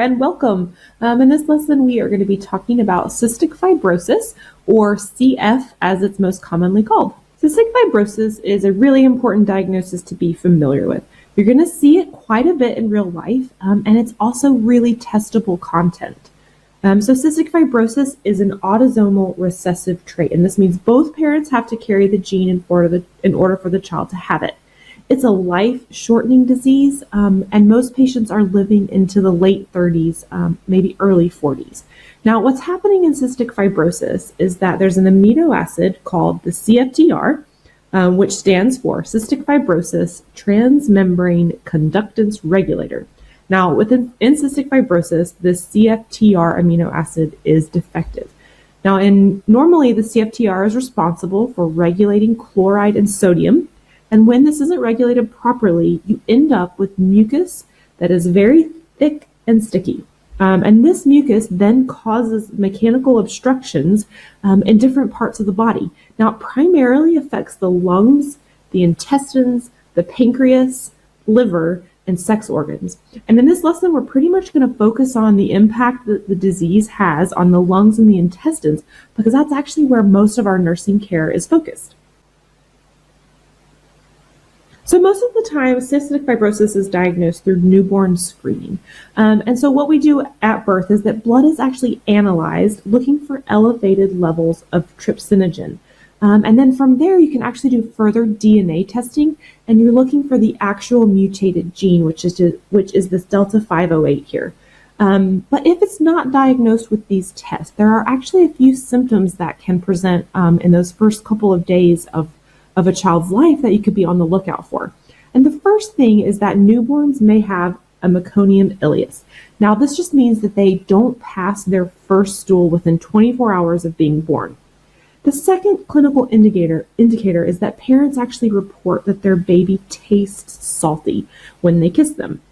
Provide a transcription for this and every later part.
and welcome. In this lesson, we are going to be talking about cystic fibrosis, or CF as it's most commonly called. Cystic fibrosis is a really important diagnosis to be familiar with. You're going to see it quite a bit in real life, and it's also really testable content. So cystic fibrosis is an autosomal recessive trait, and this means both parents have to carry the gene in order for the child to have it. It's a life-shortening disease, and most patients are living into the late 30s, maybe early 40s. Now, what's happening in cystic fibrosis is that there's an amino acid called the CFTR, which stands for cystic fibrosis transmembrane conductance regulator. Now, in cystic fibrosis, this CFTR amino acid is defective. Now, normally the CFTR is responsible for regulating chloride and sodium. And when this isn't regulated properly, you end up with mucus that is very thick and sticky. And this mucus then causes mechanical obstructions in different parts of the body. Now, it primarily affects the lungs, the intestines, the pancreas, liver, and sex organs. And in this lesson, we're pretty much going to focus on the impact that the disease has on the lungs and the intestines, because that's actually where most of our nursing care is focused. So most of the time, cystic fibrosis is diagnosed through newborn screening. And so what we do at birth is that blood is actually analyzed looking for elevated levels of trypsinogen. And then from there, you can actually do further DNA testing, and you're looking for the actual mutated gene, which is this delta 508 here. But if it's not diagnosed with these tests, there are actually a few symptoms that can present in those first couple of days of a child's life that you could be on the lookout for. And the first thing is that newborns may have a meconium ileus. Now, this just means that they don't pass their first stool within 24 hours of being born. The second clinical indicator is that parents actually report that their baby tastes salty when they kiss them.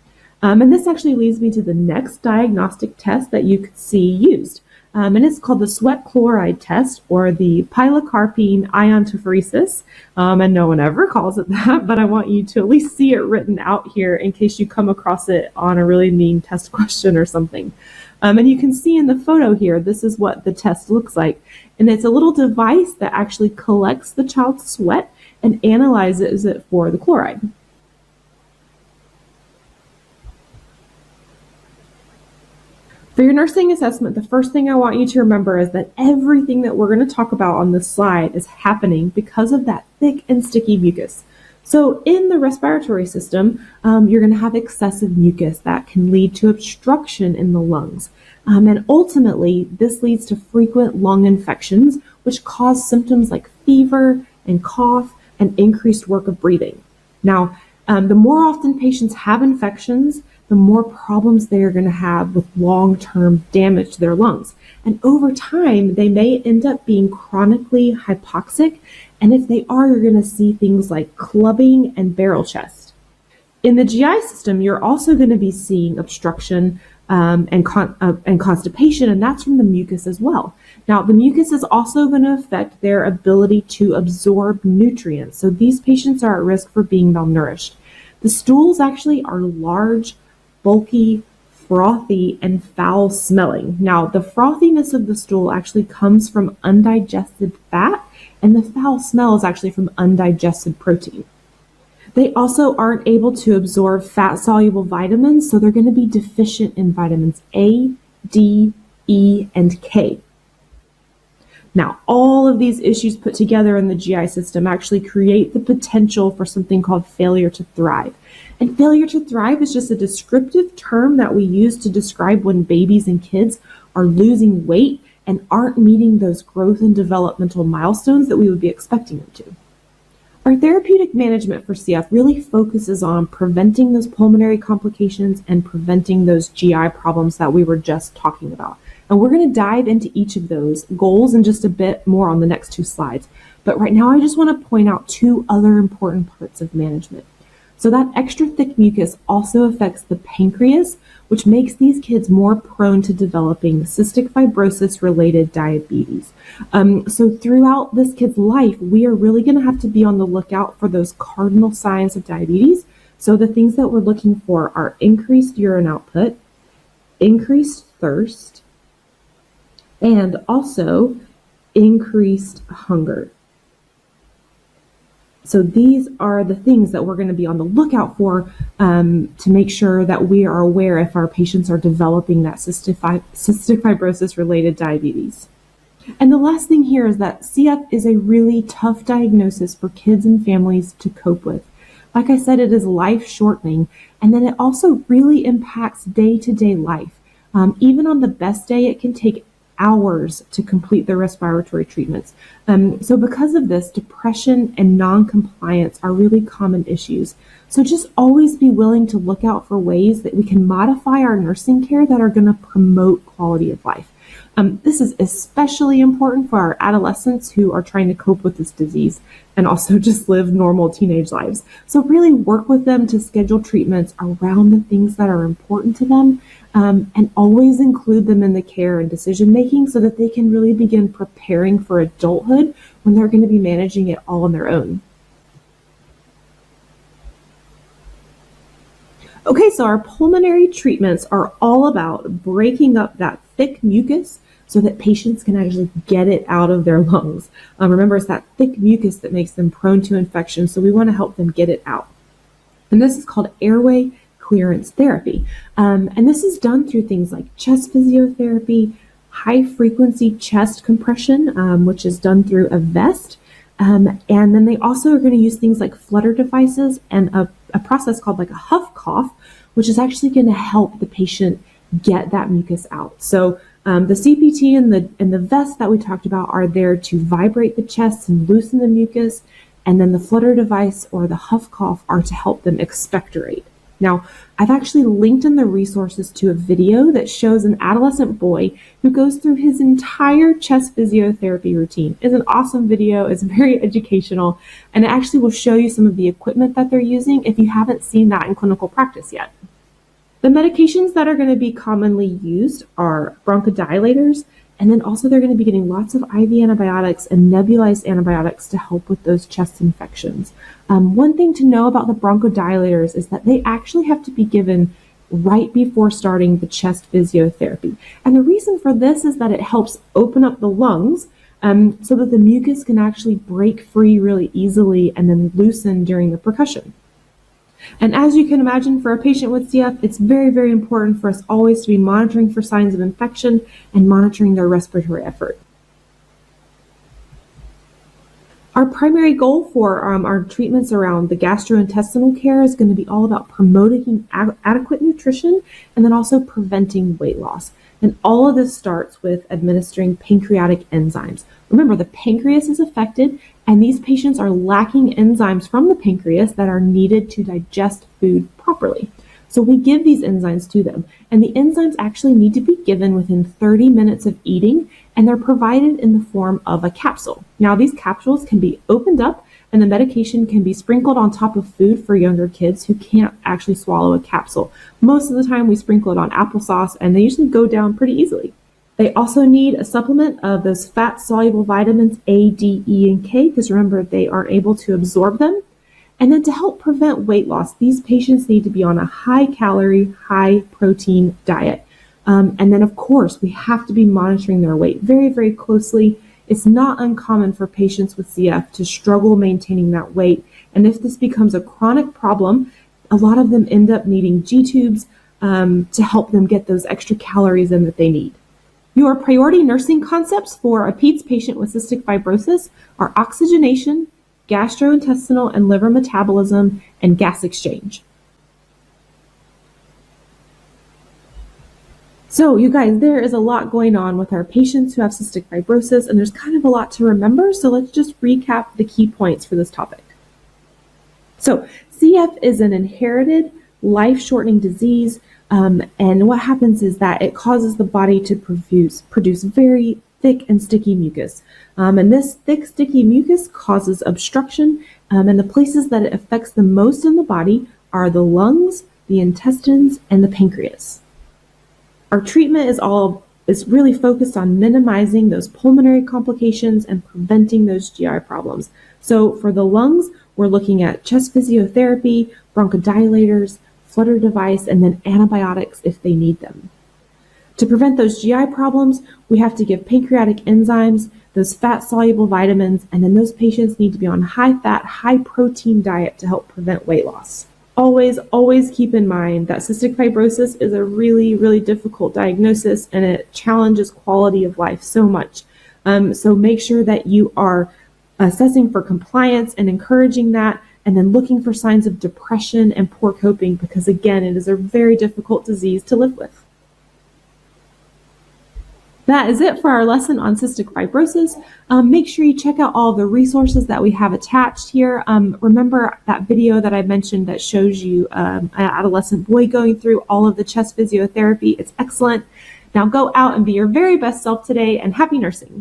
And this actually leads me to the next diagnostic test that you could see used. And it's called the sweat chloride test, or the pilocarpine iontophoresis. And no one ever calls it that, but I want you to at least see it written out here in case you come across it on a really mean test question or something. And you can see in the photo here, this is what the test looks like. And it's a little device that actually collects the child's sweat and analyzes it for the chloride. For your nursing assessment, the first thing I want you to remember is that everything that we're going to talk about on this slide is happening because of that thick and sticky mucus. So in the respiratory system, you're going to have excessive mucus that can lead to obstruction in the lungs. And ultimately, this leads to frequent lung infections, which cause symptoms like fever and cough and increased work of breathing. Now, the more often patients have infections, the more problems they are going to have with long-term damage to their lungs. And over time, they may end up being chronically hypoxic. And if they are, you're going to see things like clubbing and barrel chest. In the GI system, you're also going to be seeing obstruction and constipation, and that's from the mucus as well. Now, the mucus is also going to affect their ability to absorb nutrients. So these patients are at risk for being malnourished. The stools actually are large, bulky, frothy, and foul smelling. Now, the frothiness of the stool actually comes from undigested fat, and the foul smell is actually from undigested protein. They also aren't able to absorb fat-soluble vitamins, so they're going to be deficient in vitamins A, D, E, and K. Now, all of these issues put together in the GI system actually create the potential for something called failure to thrive. And failure to thrive is just a descriptive term that we use to describe when babies and kids are losing weight and aren't meeting those growth and developmental milestones that we would be expecting them to. Our therapeutic management for CF really focuses on preventing those pulmonary complications and preventing those GI problems that we were just talking about. And we're going to dive into each of those goals in just a bit more on the next two slides. But right now, I just want to point out two other important parts of management. So that extra thick mucus also affects the pancreas, which makes these kids more prone to developing cystic fibrosis-related diabetes. So throughout this kid's life, we are really going to have to be on the lookout for those cardinal signs of diabetes. So the things that we're looking for are increased urine output, increased thirst, and also increased hunger. So these are the things that we're going to be on the lookout for to make sure that we are aware if our patients are developing that cystic fibrosis related diabetes. And the last thing here is that CF is a really tough diagnosis for kids and families to cope with. Like I said, it is life-shortening, and then it also really impacts day-to-day life. Even on the best day, it can take hours to complete the respiratory treatments. So because of this, depression and non-compliance are really common issues. So just always be willing to look out for ways that we can modify our nursing care that are going to promote quality of life. This is especially important for our adolescents who are trying to cope with this disease and also just live normal teenage lives. So really work with them to schedule treatments around the things that are important to them, and always include them in the care and decision making so that they can really begin preparing for adulthood when they're going to be managing it all on their own. Okay, so our pulmonary treatments are all about breaking up that thick mucus so that patients can actually get it out of their lungs. Remember, it's that thick mucus that makes them prone to infection, so we want to help them get it out. And this is called airway clearance therapy. And this is done through things like chest physiotherapy, high-frequency chest compression, which is done through a vest. And then they also are going to use things like flutter devices and a process called like a huff cough, which is actually going to help the patient get that mucus out. So the CPT and the vest that we talked about are there to vibrate the chest and loosen the mucus, and then the flutter device or the huff cough are to help them expectorate. Now, I've actually linked in the resources to a video that shows an adolescent boy who goes through his entire chest physiotherapy routine. It's an awesome video, it's very educational, and it actually will show you some of the equipment that they're using if you haven't seen that in clinical practice yet. The medications that are going to be commonly used are bronchodilators, and then also they're going to be getting lots of IV antibiotics and nebulized antibiotics to help with those chest infections. One thing to know about the bronchodilators is that they actually have to be given right before starting the chest physiotherapy. And the reason for this is that it helps open up the lungs so that the mucus can actually break free really easily and then loosen during the percussion. And as you can imagine, for a patient with CF, it's very, very important for us always to be monitoring for signs of infection and monitoring their respiratory effort. Our primary goal for our treatments around the gastrointestinal care is going to be all about promoting adequate nutrition and then also preventing weight loss. And all of this starts with administering pancreatic enzymes. Remember, the pancreas is affected, and these patients are lacking enzymes from the pancreas that are needed to digest food properly. So we give these enzymes to them, and the enzymes actually need to be given within 30 minutes of eating, and they're provided in the form of a capsule. Now, these capsules can be opened up, and the medication can be sprinkled on top of food for younger kids who can't actually swallow a capsule. Most of the time, we sprinkle it on applesauce, and they usually go down pretty easily. They also need a supplement of those fat-soluble vitamins A, D, E, and K, because remember, they aren't able to absorb them. And then to help prevent weight loss, these patients need to be on a high-calorie, high-protein diet. And then, of course, we have to be monitoring their weight very, very closely. It's not uncommon for patients with CF to struggle maintaining that weight. And if this becomes a chronic problem, a lot of them end up needing G-tubes to help them get those extra calories in that they need. Your priority nursing concepts for a peds patient with cystic fibrosis are oxygenation, gastrointestinal and liver metabolism, and gas exchange. So you guys, there is a lot going on with our patients who have cystic fibrosis, and there's kind of a lot to remember, so let's just recap the key points for this topic. So CF is an inherited, life-shortening disease, and what happens is that it causes the body to produce very thick and sticky mucus. And this thick, sticky mucus causes obstruction, and the places that it affects the most in the body are the lungs, the intestines, and the pancreas. Our treatment is really focused on minimizing those pulmonary complications and preventing those GI problems. So for the lungs, we're looking at chest physiotherapy, bronchodilators, flutter device, and then antibiotics if they need them. To prevent those GI problems, we have to give pancreatic enzymes, those fat-soluble vitamins, and then those patients need to be on high-fat, high-protein diet to help prevent weight loss. Always keep in mind that cystic fibrosis is a really, really difficult diagnosis and it challenges quality of life so much. So make sure that you are assessing for compliance and encouraging that, and then looking for signs of depression and poor coping, because again, it is a very difficult disease to live with. That is it for our lesson on cystic fibrosis. Make sure you check out all the resources that we have attached here. Remember that video that I mentioned that shows you an adolescent boy going through all of the chest physiotherapy. It's excellent. Now go out and be your very best self today, and happy nursing.